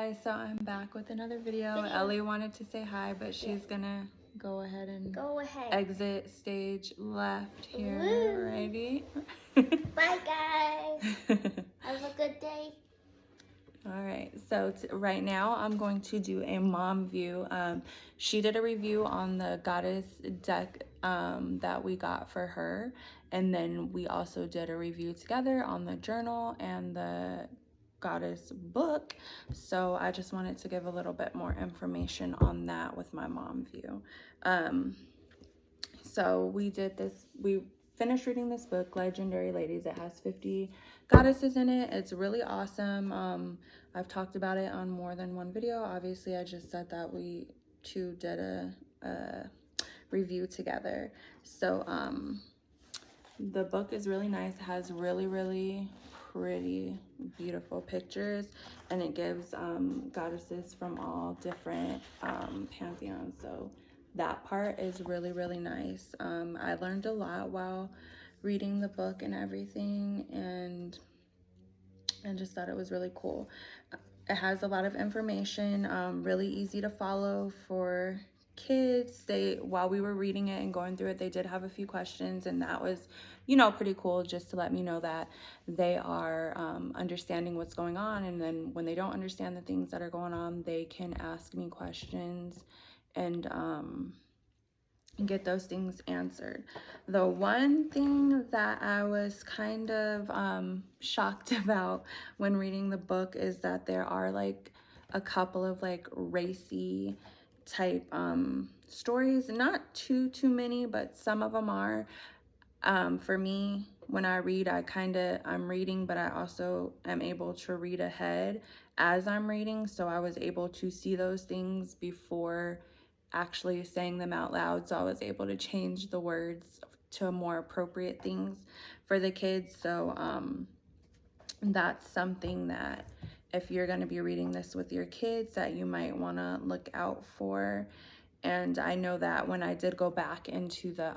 guys, so I'm back with another video. Ellie wanted to say hi, but she's gonna go ahead and exit stage left here. Woo. Righty. Bye guys. Have a good day. All right, so right now I'm going to do a mom view. She did a review on the goddess deck that we got for her, and then we also did a review together on the journal and the goddess book. So I just wanted to give a little bit more information on that with my mom view. So we finished reading this book, Legendary Ladies. It has 50 goddesses in it. It's really awesome. I've talked about it on more than one video. Obviously, I just said that we two did a review together. So the book is really nice. It has really pretty, beautiful pictures, and it gives goddesses from all different pantheons. So that part is really nice. I learned a lot while reading the book and everything, and just thought it was really cool. It has a lot of information, really easy to follow for kids. While we were reading it and going through it, they did have a few questions, and that was, pretty cool, just to let me know that they are understanding what's going on. And then when they don't understand the things that are going on, they can ask me questions and get those things answered. The one thing that I was kind of shocked about when reading the book is that there are like a couple of like racy type stories. Not too many, but some of them are. For me, when I read, I'm reading, but I also am able to read ahead as I'm reading. So I was able to see those things before actually saying them out loud, so I was able to change the words to more appropriate things for the kids. So that's something that if you're going to be reading this with your kids, that you might want to look out for. And I know that when I did go back into the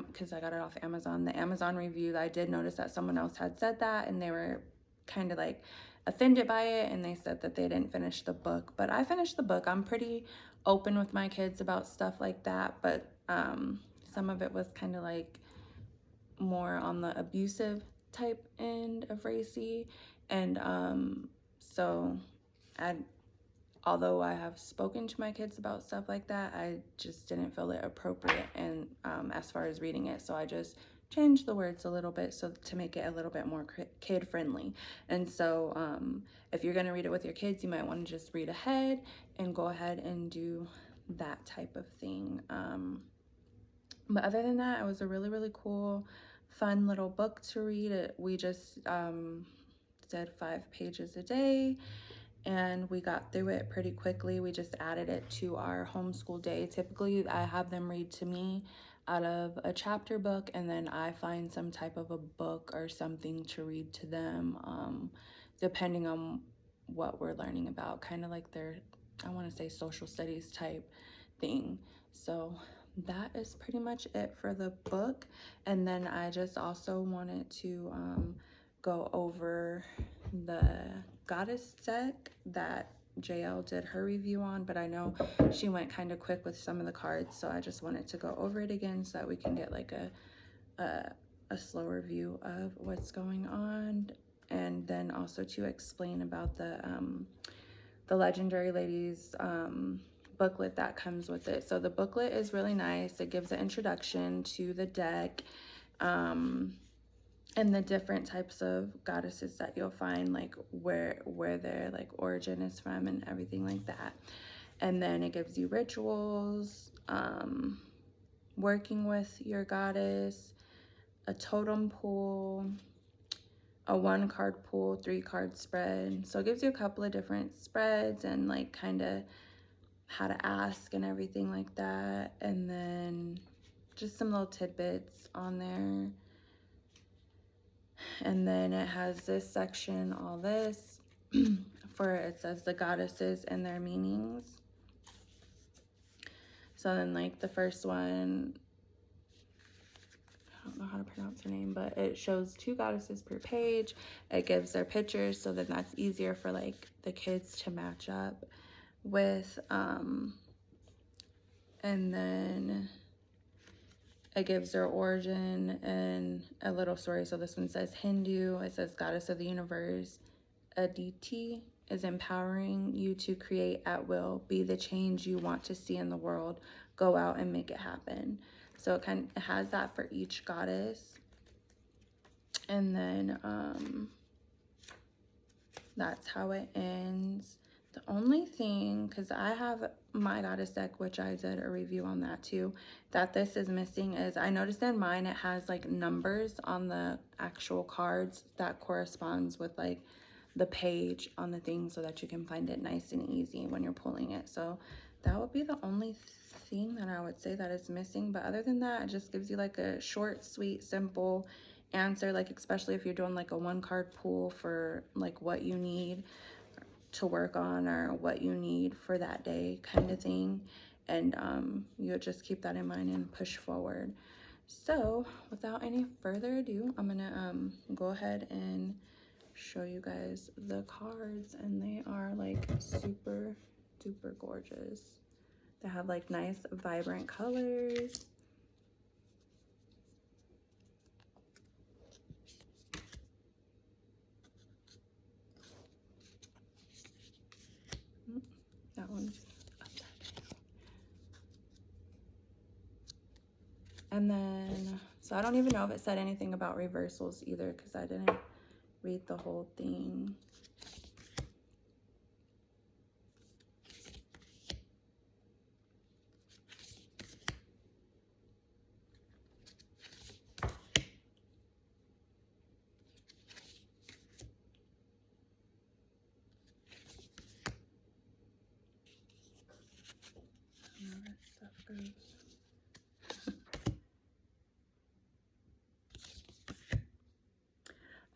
because I got it off Amazon, the Amazon review, I did notice that someone else had said that, and they were kind of like offended by it, and they said that they didn't finish the book. But I finished the book. I'm pretty open with my kids about stuff like that, but some of it was kind of like more on the abusive type end of racy. And so although I have spoken to my kids about stuff like that, I just didn't feel it appropriate, and as far as reading it, so I just changed the words a little bit so to make it a little bit more kid friendly. And so if you're going to read it with your kids, you might want to just read ahead and go ahead and do that type of thing. But other than that, it was a really cool, fun little book to read. We just did 5 pages a day, and we got through it pretty quickly. We just added it to our homeschool day. Typically, I have them read to me out of a chapter book, and then I find some type of a book or something to read to them, depending on what we're learning about, kind of like their, I want to say, social studies type thing. So that is pretty much it for the book. And then I just also wanted to go over the goddess deck that JL did her review on, but I know she went kind of quick with some of the cards, so I just wanted to go over it again so that we can get like a slower view of what's going on, and then also to explain about the Legendary Ladies booklet that comes with it. So the booklet is really nice. It gives an introduction to the deck and the different types of goddesses that you'll find, like where their like origin is from and everything like that. And then it gives you rituals, working with your goddess, a totem pool, a 1-card pool, 3-card spread. So it gives you a couple of different spreads and like kind of how to ask and everything like that. And then just some little tidbits on there. And then it has this section, all this, for it says the goddesses and their meanings. So then like the first one, don't know how to pronounce her name, but it shows 2 goddesses per page. It gives their pictures, so then that's easier for like the kids to match up with. And then it gives their origin and a little story. So this one says Hindu. It says goddess of the universe. Aditi is empowering you to create at will. Be the change you want to see in the world. Go out and make it happen. So it has that for each goddess. And then that's how it ends. The only thing, because I have my goddess deck, which I did a review on that too, that this is missing is, I noticed in mine it has like numbers on the actual cards that corresponds with like the page on the thing, so that you can find it nice and easy when you're pulling it. So that would be the only thing that I would say that is missing. But other than that, it just gives you like a short, sweet, simple answer, like especially if you're doing like a 1-card pull for like what you need to work on or what you need for that day kind of thing. And you'll just keep that in mind and push forward. So without any further ado, I'm gonna go ahead and show you guys the cards, and they are like super duper gorgeous. They have like nice vibrant colors. That one's upside down. And then, so I don't even know if it said anything about reversals either, because I didn't read the whole thing. All that stuff goes.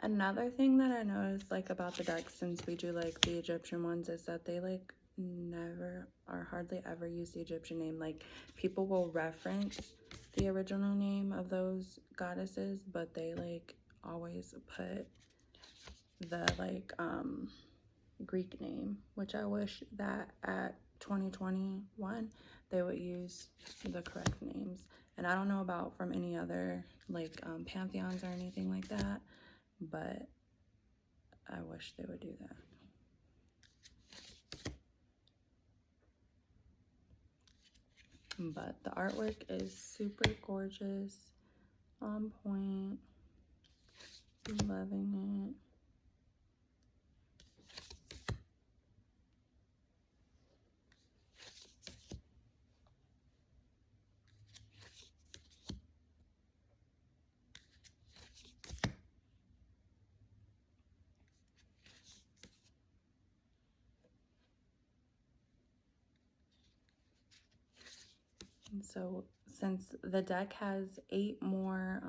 Another thing that I noticed like about the decks, since we do like the Egyptian ones, is that they like never or hardly ever use the Egyptian name. Like people will reference the original name of those goddesses, but they like always put the like Greek name, which I wish that at 2021 they would use the correct names. And I don't know about from any other like pantheons or anything like that, but I wish they would do that. But the artwork is super gorgeous, on point, loving it. And so since the deck has 8 more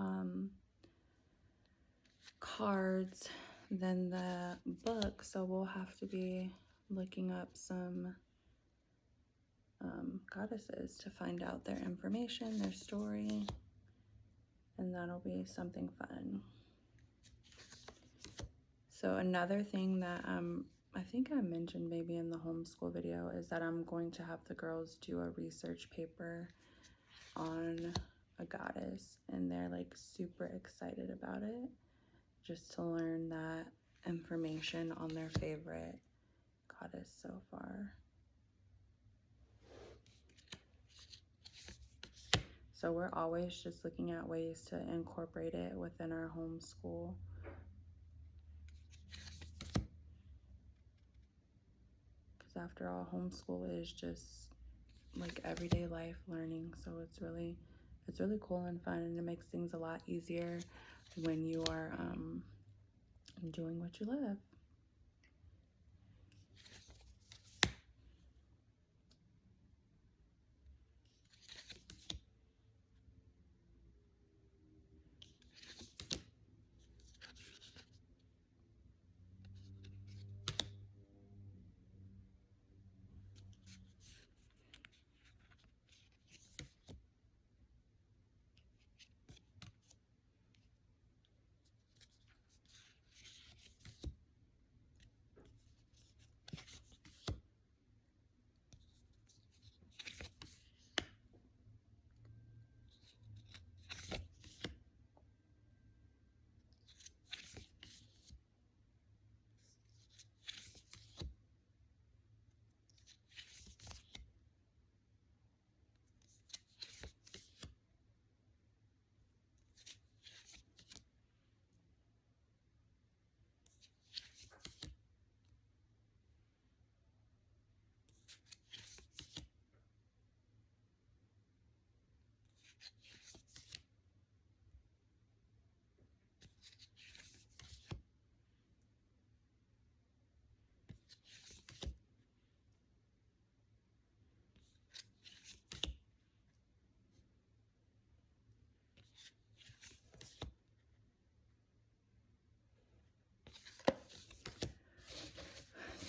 cards than the book, so we'll have to be looking up some goddesses to find out their information, their story, and that'll be something fun. So another thing that I think I mentioned maybe in the homeschool video is that I'm going to have the girls do a research paper on a goddess, and they're like super excited about it, just to learn that information on their favorite goddess so far. So we're always just looking at ways to incorporate it within our homeschool. Because after all, homeschool is just like everyday life learning. So it's really cool and fun, and it makes things a lot easier when you are doing what you love.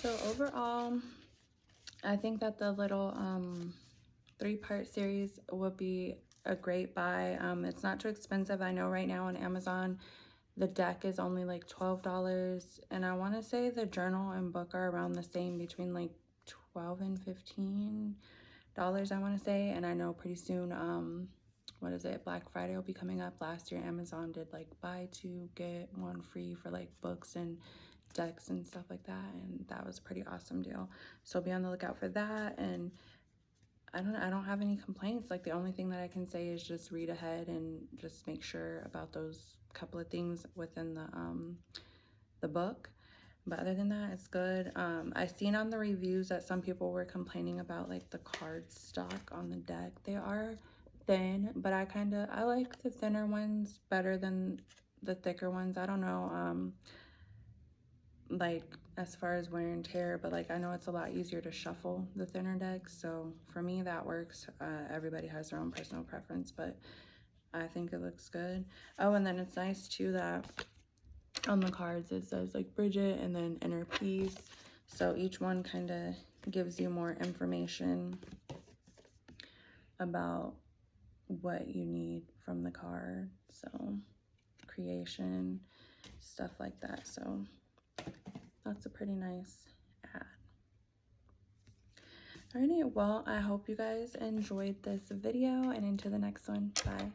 So overall, I think that the little 3-part series would be a great buy. It's not too expensive. I know right now on Amazon the deck is only like $12, and I want to say the journal and book are around the same, between like $12 and $15, I want to say. And I know pretty soon what is it, Black Friday will be coming up. Last year Amazon did like buy 2 get 1 free for like books and decks and stuff like that, and that was a pretty awesome deal. So be on the lookout for that. And I don't have any complaints. Like, the only thing that I can say is just read ahead and just make sure about those couple of things within the book. But other than that, it's good. I seen on the reviews that some people were complaining about like the card stock on the deck. They are thin, but I like the thinner ones better than the thicker ones. I don't know, like as far as wear and tear, but like I know it's a lot easier to shuffle the thinner decks, so for me that works. Everybody has their own personal preference, but I think it looks good. Oh, and then it's nice too that on the cards it says like Bridget and then inner peace, so each one kind of gives you more information about what you need from the card, so creation, stuff like that. So that's a pretty nice ad. Alrighty, well, I hope you guys enjoyed this video, and into the next one. Bye.